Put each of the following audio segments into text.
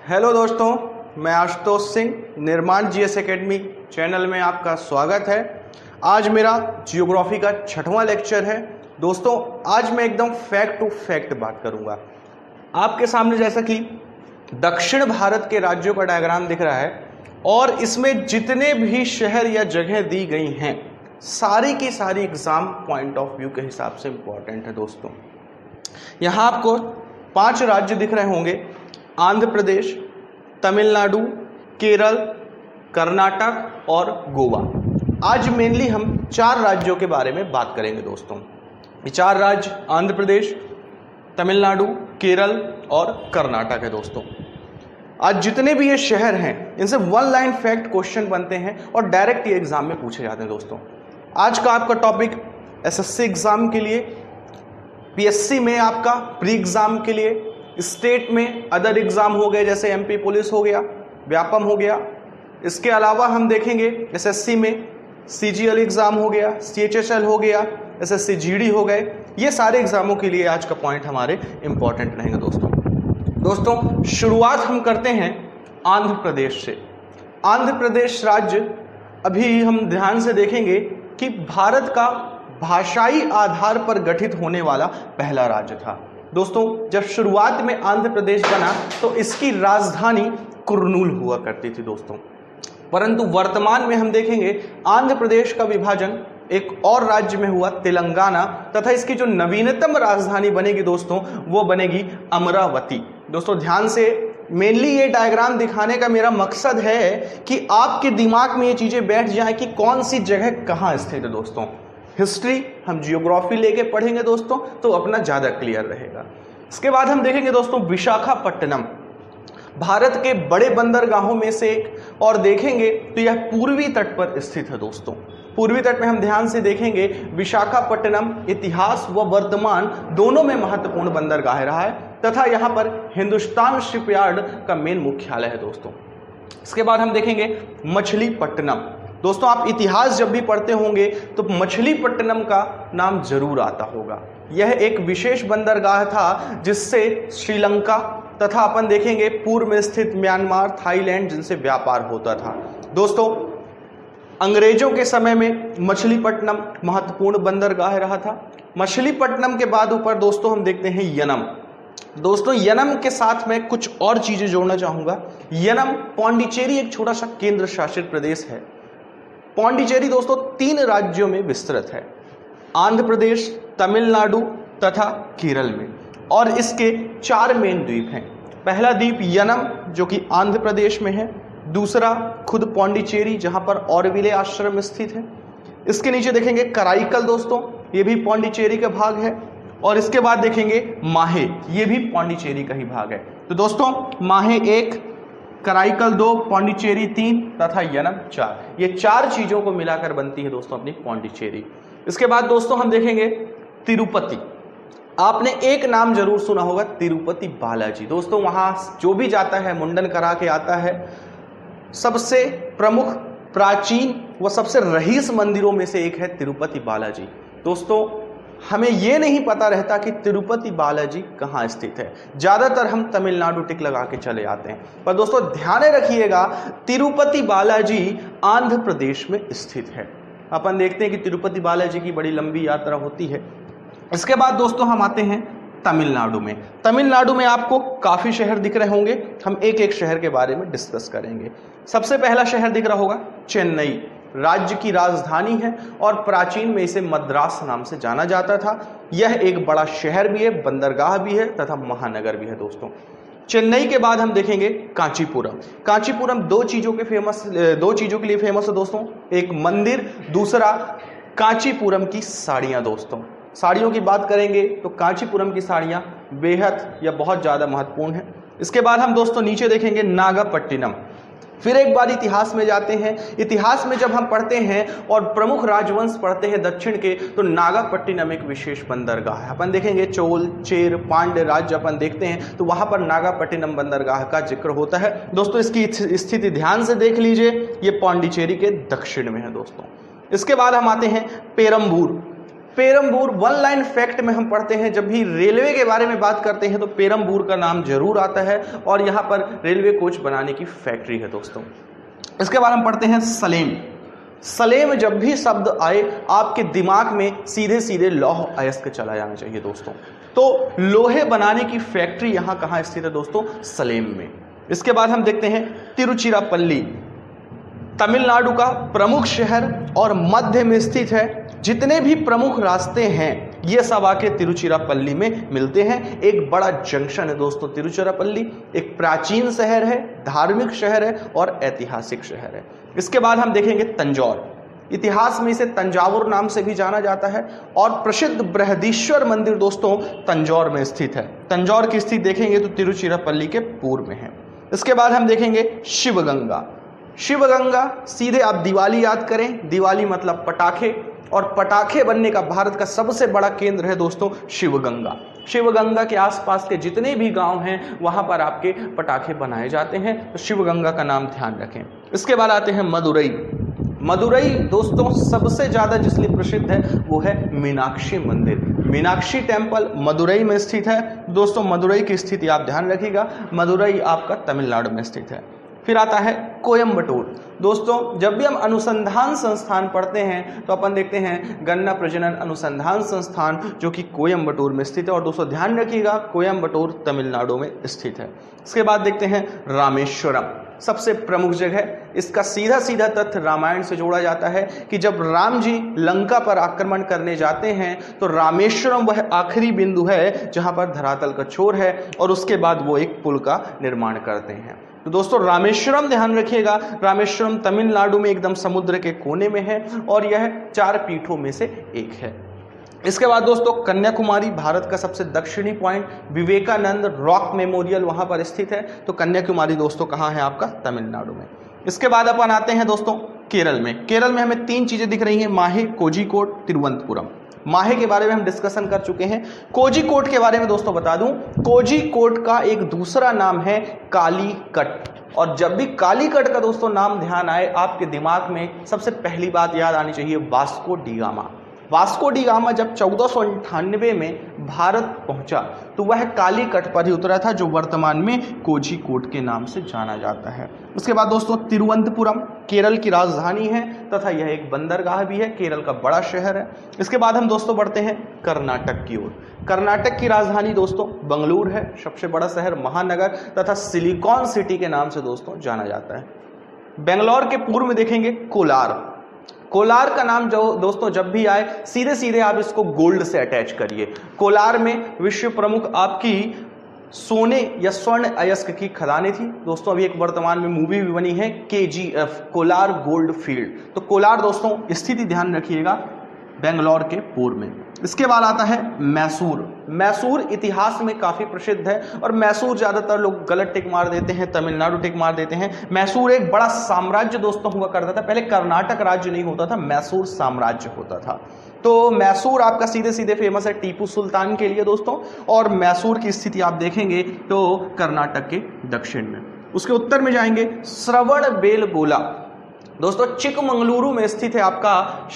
Hello दोस्तों, मैं आशुतोष सिंह, निर्माण जीएस एकेडमी चैनल में आपका स्वागत है। आज मेरा जियोग्राफी का 6वां लेक्चर है। दोस्तों, आज मैं एकदम फैक्ट टू फैक्ट बात करूंगा आपके सामने। जैसा कि दक्षिण भारत के राज्यों का डायग्राम दिख रहा है और इसमें जितने भी शहर या जगह दी गई हैं सारी की सारी एग्जाम पॉइंट ऑफ व्यू के हिसाब से इंपॉर्टेंट है। दोस्तों, यहाँ आपको 5 राज्य दिख रहे होंगे: आंध्र प्रदेश, तमिलनाडु, केरल, कर्नाटक और गोवा। आज मेनली हम 4 राज्यों के बारे में बात करेंगे। दोस्तों, ये 4 राज्य आंध्र प्रदेश, तमिलनाडु, केरल और कर्नाटक है। दोस्तों, आज जितने भी ये शहर हैं इनसे 1 लाइन फैक्ट क्वेश्चन बनते हैं और डायरेक्ट ये एग्जाम में पूछे जाते हैं। दोस्तों, आज का आपका टॉपिक एसएससी एग्जाम के लिए, पीएससी में आपका प्री एग्जाम के लिए, स्टेट में अदर एग्जाम हो गए जैसे एमपी पुलिस हो गया, व्यापम हो गया। इसके अलावा हम देखेंगे एसएससी में सीजीएल एग्जाम हो गया, सीएचएसएल हो गया, एसएससी जीडी हो गए। ये सारे एग्जामों के लिए आज का पॉइंट हमारे इंपॉर्टेंट रहेंगे। दोस्तों, शुरुआत हम करते हैं आंध्र प्रदेश से। आंध्र प्रदेश राज्य अभी हम ध्यान से देखेंगे कि भारत का भाषाई आधार पर गठित होने वाला पहला राज्य था। दोस्तों, जब शुरुआत में आंध्र प्रदेश बना तो इसकी राजधानी कुर्नूल हुआ करती थी। दोस्तों, परंतु वर्तमान में हम देखेंगे आंध्र प्रदेश का विभाजन एक और राज्य में हुआ, तेलंगाना, तथा इसकी जो नवीनतम राजधानी बनेगी दोस्तों वो बनेगी अमरावती। दोस्तों, ध्यान से, मेनली ये डायग्राम दिखाने का मेरा मकसद है कि आपके दिमाग में ये चीजें बैठ जाएं कि कौन सी जगह कहाँ स्थित है। दोस्तों, हिस्ट्री हम जियोग्राफी लेके पढ़ेंगे दोस्तों तो अपना ज़्यादा क्लियर रहेगा। इसके बाद हम देखेंगे दोस्तों विशाखापट्टनम, भारत के बड़े बंदरगाहों में से एक, और देखेंगे तो यह पूर्वी तट पर स्थित है। दोस्तों, पूर्वी तट में हम ध्यान से देखेंगे विशाखापट्टनम इतिहास व वर्तमान दोनों में महत्वपूर्ण बंदरगाह रहा है तथा यहाँ पर हिंदुस्तान शिपयार्ड का मेन मुख्यालय है। दोस्तों, इसके बाद हम देखेंगे मछलीपट्टनम। दोस्तों, आप इतिहास जब भी पढ़ते होंगे तो मछलीपट्टनम का नाम जरूर आता होगा। यह एक विशेष बंदरगाह था जिससे श्रीलंका तथा अपन देखेंगे पूर्व में स्थित म्यांमार, थाईलैंड जिनसे व्यापार होता था। दोस्तों, अंग्रेजों के समय में मछलीपट्टनम महत्वपूर्ण बंदरगाह रहा था। मछलीपट्टनम के बाद ऊपर दोस्तों हम देखते हैं यनम। दोस्तों, यनम के साथ मैं कुछ और चीजें जोड़ना चाहूंगा। यनम पौंडीचेरी एक छोटा सा केंद्र शासित प्रदेश है। पौंडीचेरी दोस्तों 3 राज्यों में विस्तृत है, आंध्र प्रदेश, तमिलनाडु तथा केरल में, और इसके 4 मेन द्वीप हैं। पहला द्वीप यनम जो कि आंध्र प्रदेश में है, दूसरा खुद पौंडीचेरी जहां पर ऑरविले आश्रम स्थित है। इसके नीचे देखेंगे कराईकल, दोस्तों ये भी पौंडीचेरी का भाग है, और इसके बाद देखेंगे माहे, ये भी पौंडीचेरी का ही भाग है। तो दोस्तों, माहे 1, कराईकल 2, पौंडीचेरी 3 तथा यनम 4, ये 4 चीजों को मिलाकर बनती है दोस्तों अपनी पौंडीचेरी। इसके बाद दोस्तों हम देखेंगे तिरुपति। आपने एक नाम जरूर सुना होगा, तिरुपति बालाजी। दोस्तों, वहां जो भी जाता है मुंडन करा के आता है। सबसे प्रमुख, प्राचीन व सबसे रईस मंदिरों में से एक है तिरुपति बालाजी। दोस्तों, हमें यह नहीं पता रहता कि तिरुपति बालाजी कहाँ स्थित है। ज्यादातर हम तमिलनाडु टिक लगा के चले आते हैं, पर दोस्तों ध्यान रखिएगा तिरुपति बालाजी आंध्र प्रदेश में स्थित है। अपन देखते हैं कि तिरुपति बालाजी की बड़ी लंबी यात्रा होती है। इसके बाद दोस्तों हम आते हैं तमिलनाडु में। तमिलनाडु में आपको काफी शहर दिख रहे होंगे, हम एक एक शहर के बारे में डिस्कस करेंगे। सबसे पहला शहर दिख रहा होगा चेन्नई, राज्य की राजधानी है और प्राचीन में इसे मद्रास नाम से जाना जाता था। यह एक बड़ा शहर भी है, बंदरगाह भी है तथा महानगर भी है। दोस्तों, चेन्नई के बाद हम देखेंगे कांचीपुरम। कांचीपुरम 2 चीजों के लिए फेमस है दोस्तों, एक मंदिर, दूसरा कांचीपुरम की साड़ियां। दोस्तों, साड़ियों की बात करेंगे तो कांचीपुरम की साड़ियां बेहद या बहुत ज्यादा महत्वपूर्ण है। इसके बाद हम दोस्तों नीचे देखेंगे नागापट्टिनम। फिर एक बार इतिहास में जाते हैं। इतिहास में जब हम पढ़ते हैं और प्रमुख राजवंश पढ़ते हैं दक्षिण के, तो नागापट्टिनम एक विशेष बंदरगाह है। अपन देखेंगे चोल, चेर, पांड्य राज्य अपन देखते हैं तो वहां पर नागापट्टिनम बंदरगाह का जिक्र होता है। दोस्तों, इसकी स्थिति ध्यान से देख लीजिए, ये पौंडीचेरी के दक्षिण में है। दोस्तों, इसके बाद हम आते हैं Perambur. Perambur, one line fact में हम पढ़ते हैं, जब भी रेलवे के बारे में बात करते हैं तो पेरम्बूर का नाम जरूर आता है और यहाँ पर रेलवे कोच बनाने की फैक्ट्री है दोस्तों। इसके बाद हम पढ़ते हैं सलेम। सलेम जब भी शब्द आए आपके दिमाग में सीधे सीधे लौह अयस्क चला जाना चाहिए दोस्तों। तो लोहे बनाने की फैक्ट्री यहाँ कहाँ स्थित है दोस्तों? सलेम में। इसके बाद हम देखते हैं तिरुचिरापल्ली, तमिलनाडु का प्रमुख शहर और मध्य में स्थित है। जितने भी प्रमुख रास्ते हैं ये सब आके तिरुचिरापल्ली में मिलते हैं। एक बड़ा जंक्शन है दोस्तों तिरुचिरापल्ली। एक प्राचीन शहर है, धार्मिक शहर है और ऐतिहासिक शहर है। इसके बाद हम देखेंगे तंजौर। इतिहास में इसे तंजावुर नाम से भी जाना जाता है और प्रसिद्ध बृहदीश्वर मंदिर दोस्तों तंजौर में स्थित है। तंजौर की स्थिति देखेंगे तो तिरुचिरापल्ली के पूर्व में है। इसके बाद हम देखेंगे शिवगंगा। शिवगंगा सीधे आप दिवाली याद करें, दिवाली मतलब पटाखे, और पटाखे बनने का भारत का सबसे बड़ा केंद्र है दोस्तों शिवगंगा। शिवगंगा के आसपास के जितने भी गांव हैं वहां पर आपके पटाखे बनाए जाते हैं, तो शिवगंगा का नाम ध्यान रखें। इसके बाद आते हैं मदुरई। मदुरई दोस्तों सबसे ज्यादा जिसलिए प्रसिद्ध है वो है मीनाक्षी मंदिर। मीनाक्षी टेम्पल मदुरई में स्थित है दोस्तों। मदुरई की स्थिति आप ध्यान रखिएगा, मदुरई आपका तमिलनाडु में स्थित है। फिर आता है कोयम्बटूर। दोस्तों जब भी हम अनुसंधान संस्थान पढ़ते हैं तो अपन देखते हैं गन्ना प्रजनन अनुसंधान संस्थान जो कि कोयम्बटूर में स्थित है। और दोस्तों ध्यान रखिएगा कोयम्बटूर तमिलनाडु में स्थित है। इसके बाद देखते हैं रामेश्वरम, सबसे प्रमुख जगह। इसका सीधा सीधा तथ्य रामायण से जोड़ा जाता है कि जब राम जी लंका पर आक्रमण करने जाते हैं तो रामेश्वरम वह आखिरी बिंदु है जहां पर धरातल का छोर है और उसके बाद वो एक पुल का निर्माण करते हैं। तो दोस्तों रामेश्वरम ध्यान रखिएगा, रामेश्वरम तमिलनाडु में एकदम समुद्र के कोने में है और यह 4 पीठों में से एक है। इसके बाद दोस्तों कन्याकुमारी, भारत का सबसे दक्षिणी पॉइंट, विवेकानंद रॉक मेमोरियल वहां पर स्थित है। तो कन्याकुमारी दोस्तों कहाँ है आपका? तमिलनाडु में। इसके बाद अपन आते हैं दोस्तों केरल में। केरल में हमें 3 चीजें दिख रही हैं, माहे, कोझिकोड, तिरुवनंतपुरम। माहे के बारे में हम डिस्कशन कर चुके हैं। कोझिकोड के बारे में दोस्तों बता दूं, कोझिकोड का एक दूसरा नाम है कालीकट। और जब भी कालीकट का दोस्तों नाम ध्यान आए आपके दिमाग में सबसे पहली बात याद आनी चाहिए Vasco D gamma. Vasco D gamma जब 1498 में भारत पहुंचा तो वह कालीकट पर ही उतरा था जो वर्तमान में कोझिकोड के नाम से जाना जाता है। उसके बाद दोस्तों तिरुवनंतपुरम केरल की राजधानी है तथा यह एक बंदरगाह भी है, केरल का बड़ा शहर है। इसके बाद हम दोस्तों बढ़ते हैं कर्नाटक की ओर। कर्नाटक की राजधानी दोस्तों बंगलुरु है, सबसे बड़ा शहर महानगर तथा सिलिकॉन सिटी के नाम से दोस्तों जाना जाता है। बेंगलोर के पूर्व में देखेंगे कोलार। कोलार का नाम जो दोस्तों जब भी आए सीधे सीधे आप इसको गोल्ड से अटैच करिए। कोलार में विश्व प्रमुख आपकी सोने या स्वर्ण अयस्क की खदानें थी दोस्तों। अभी एक वर्तमान में मूवी भी बनी है KGF, कोलार गोल्ड फील्ड। तो कोलार दोस्तों स्थिति ध्यान रखिएगा बेंगलोर के पूर्व में। इसके बाद आता है मैसूर। मैसूर इतिहास में काफी प्रसिद्ध है और मैसूर ज्यादातर लोग गलत टिक मार देते हैं, तमिलनाडु टिक मार देते हैं। मैसूर एक बड़ा साम्राज्य दोस्तों हुआ करता था, पहले कर्नाटक राज्य नहीं होता था, मैसूर साम्राज्य होता था। तो मैसूर आपका सीधे सीधे फेमस है टीपू सुल्तान के लिए दोस्तों। और मैसूर की स्थिति आप देखेंगे तो कर्नाटक के दक्षिण में। उसके उत्तर में जाएंगे श्रवणबेलगोला। दोस्तों चिकमंगलुरु में स्थित है आपका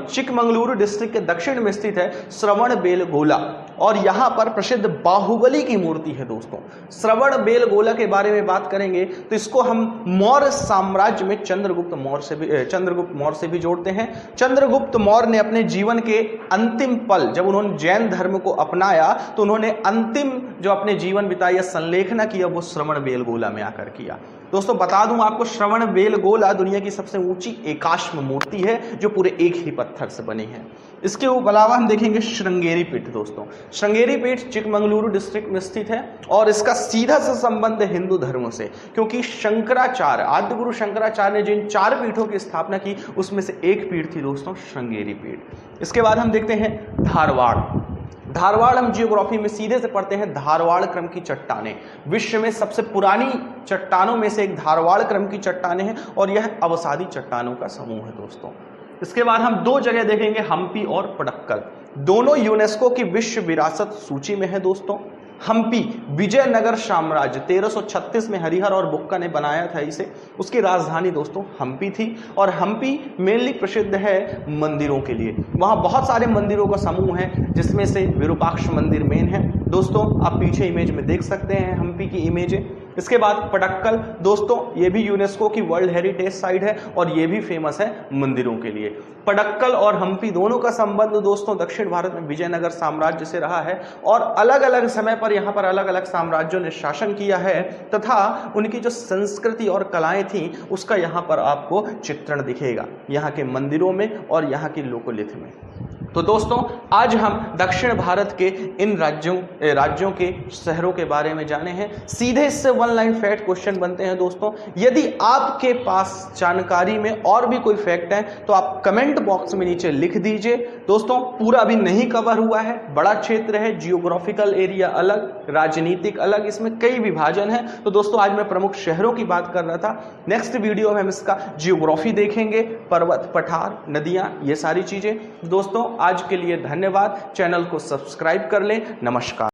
चिकमंगलुरु डिस्ट्रिक्ट के दक्षिण में स्थित है श्रवणबेलगोला और यहां पर प्रसिद्ध बाहुबली की मूर्ति है दोस्तों। श्रवणबेलगोला के बारे में बात करेंगे तो इसको हम मौर्य साम्राज्य में चंद्रगुप्त मौर्य से भी जोड़ते हैं। चंद्रगुप्त मौर्य ने अपने जीवन के अंतिम पल जब उन्होंने जैन धर्म को अपनाया तो उन्होंने अंतिम जो अपने जीवन बिताया या संलेखना किया वो श्रवणबेलगोला में आकर किया। दोस्तों बता दूं आपको श्रवणबेलगोला दुनिया की सबसे ऊंची एकाश्म मूर्ति है जो पूरे एक ही पत्थर से बनी है। इसके अलावा हम देखेंगे श्रृंगेरी पीठ दोस्तों। श्रृंगेरी पीठ चिकमंगलुरु डिस्ट्रिक्ट में स्थित है और इसका सीधा सा संबंध है हिंदू धर्म से, क्योंकि शंकराचार्य आद्य गुरु शंकराचार्य ने जिन 4 पीठों की स्थापना की उसमें से एक पीठ थी दोस्तों श्रृंगेरी पीठ। इसके बाद हम देखते हैं धारवाड़। धारवाड़ हम जियोग्राफी में सीधे से पढ़ते हैं धारवाड़ क्रम की चट्टानें। विश्व में सबसे पुरानी चट्टानों में से एक धारवाड़ क्रम की चट्टानें हैं और यह अवसादी चट्टानों का समूह है दोस्तों। इसके बाद हम 2 जगह देखेंगे हम्पी और पडक्कल। दोनों यूनेस्को की विश्व विरासत सूची में है दोस्तों। हम्पी विजयनगर साम्राज्य 1336 में हरिहर और बुक्का ने बनाया था इसे। उसकी राजधानी दोस्तों हम्पी थी और हम्पी मेनली प्रसिद्ध है मंदिरों के लिए। वहां बहुत सारे मंदिरों का समूह है जिसमें से विरूपाक्ष मंदिर मेन है दोस्तों, आप पीछे इमेज में देख सकते हैं हम्पी की इमेज। इसके बाद पटक्कल दोस्तों, ये भी यूनेस्को की वर्ल्ड हेरिटेज साइट है और ये भी फेमस है मंदिरों के लिए। पटक्कल और हम्पी दोनों का संबंध दोस्तों दक्षिण भारत में विजयनगर साम्राज्य से रहा है और अलग अलग समय पर यहाँ पर अलग अलग साम्राज्यों ने शासन किया है तथा उनकी जो संस्कृति और कलाएं थी उसका यहाँ पर आपको चित्रण दिखेगा यहाँ के मंदिरों में और यहाँ की लोकोलिथ में। तो दोस्तों आज हम दक्षिण भारत के इन राज्यों के शहरों के बारे में जाने हैं। सीधे इससे वन लाइन फैक्ट क्वेश्चन बनते हैं दोस्तों। यदि आपके पास जानकारी में और भी कोई फैक्ट है तो आप कमेंट बॉक्स में नीचे लिख दीजिए। दोस्तों पूरा अभी नहीं कवर हुआ है, बड़ा क्षेत्र है, जियोग्राफिकल एरिया अलग, राजनीतिक अलग, इसमें कई विभाजन है। तो दोस्तों आज मैं प्रमुख शहरों की बात कर रहा था। नेक्स्ट वीडियो में हम इसका जियोग्राफी देखेंगे, पर्वत, पठार, नदियां, ये सारी चीजें। दोस्तों आज के लिए धन्यवाद। चैनल को सब्सक्राइब कर लें। नमस्कार।